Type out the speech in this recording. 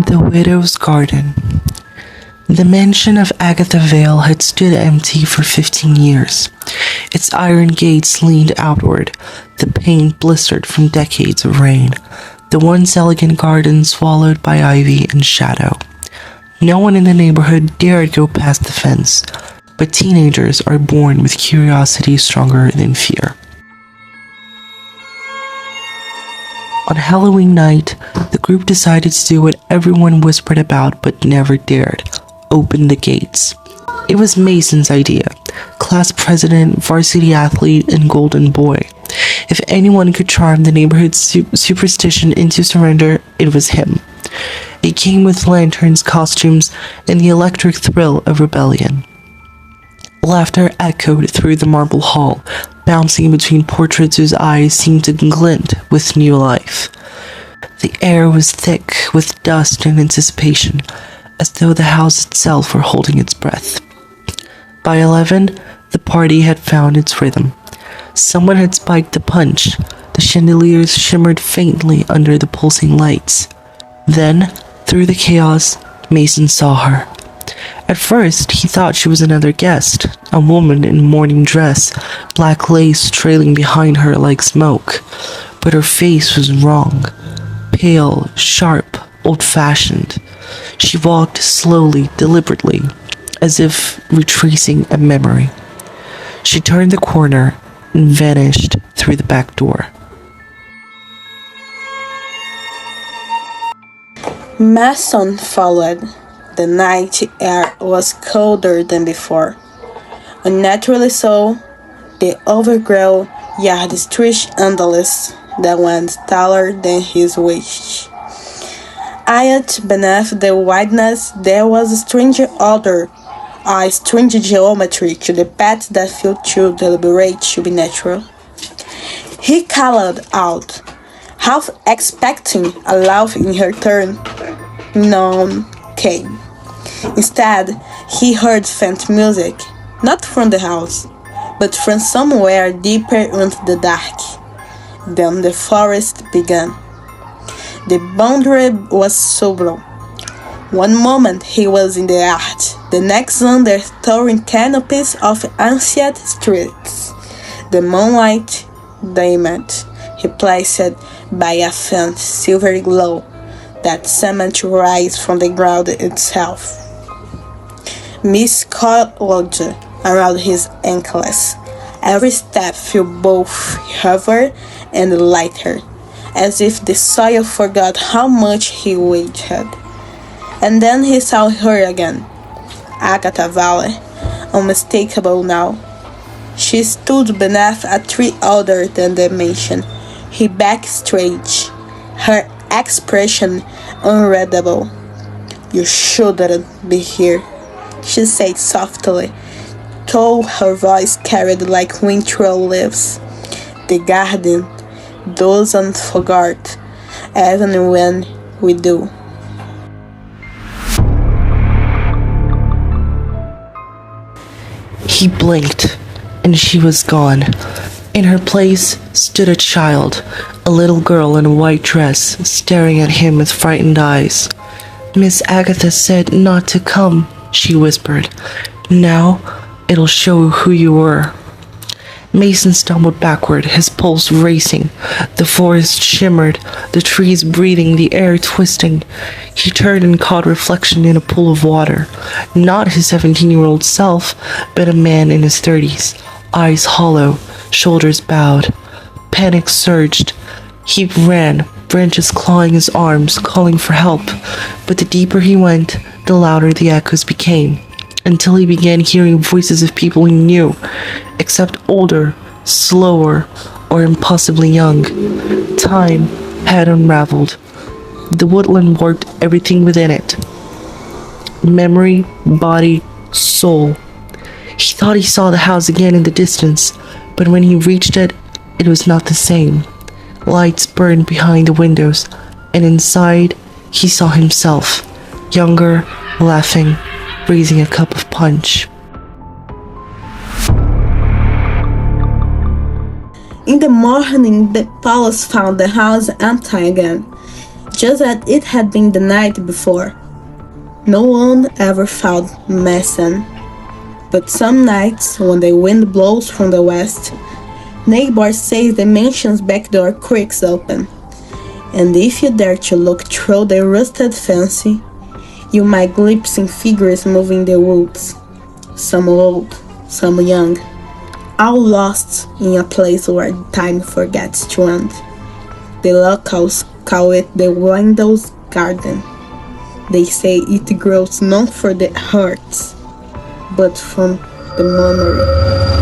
The Widow's Garden. The mansion of Agatha Vale had stood empty for 15 years. Its iron gates leaned outward, the paint blistered from decades of rain, the once elegant garden swallowed by ivy and shadow. No one in the neighborhood dared go past the fence, but teenagers are born with curiosity stronger than fear. On Halloween night, the group decided to do what everyone whispered about but never dared: open the gates. It was Mason's idea, class president, varsity athlete, and golden boy. If anyone could charm the neighborhood's superstition into surrender, it was him. It came with lanterns, costumes, and the electric thrill of rebellion. Laughter echoed through the marble hall, bouncing between portraits whose eyes seemed to glint with new life. The air was thick with dust and anticipation, as though the house itself were holding its breath. By 11, the party had found its rhythm. Someone had spiked the punch. The chandeliers shimmered faintly under the pulsing lights. Then, through the chaos, Mason saw her. At first, he thought she was another guest, a woman in morning dress, black lace trailing behind her like smoke. But her face was wrong. Pale, sharp, old-fashioned. She walked slowly, deliberately, as if retracing a memory. She turned the corner and vanished through the back door. Mason followed. The night air was colder than before. Unnaturally so, the overgrown yard stretched endless, that went taller than his wish. Yet beneath the wideness there was a strange order, a strange geometry to the path that felt too deliberate to be natural. He called out, half expecting a laugh in her turn. None came. Instead, he heard faint music, not from the house, but from somewhere deeper into the dark. Then the forest began. The boundary was subtle. One moment he was in the yard, the next under towering canopies of ancient streets. The moonlight dimmed, replaced by a faint silvery glow that seemed to rise from the ground itself. Mist coiled around his ankles. Every step felt both heavier and lighter, as if the soil forgot how much he weighed. And then he saw her again, Agatha Vale, unmistakable now. She stood beneath a tree older than the mansion, her back straight, her expression unreadable. "You shouldn't be here," she said softly, though her voice carried like wintry leaves. "The garden doesn't forget, even when we do." He blinked, and she was gone. In her place stood a child, a little girl in a white dress, staring at him with frightened eyes. "Miss Agatha said not to come," she whispered. "Now it'll show who you were." Mason stumbled backward, his pulse racing. The forest shimmered, the trees breathing, the air twisting. He turned and caught reflection in a pool of water. Not his 17-year-old self, but a man in his 30s, eyes hollow, shoulders bowed. Panic surged. He ran, branches clawing his arms, calling for help. But the deeper he went, the louder the echoes became, until he began hearing voices of people he knew, except older, slower, or impossibly young. Time had unraveled. The woodland warped everything within it. Memory, body, soul. He thought he saw the house again in the distance, but when he reached it, it was not the same. Lights burned behind the windows, and inside he saw himself, younger, laughing, raising a cup of punch. In the morning, the police found the house empty again. just as it had been the night before. No one ever found Mason. But some nights, when the wind blows from the west, neighbors say the mansion's back door creaks open, and if you dare to look through the rusted fence, you might glimpse figures moving the woods, some old, some young, all lost in a place where time forgets to end. The locals call it the Window's Garden. They say it grows not for the hearts, but from the memory.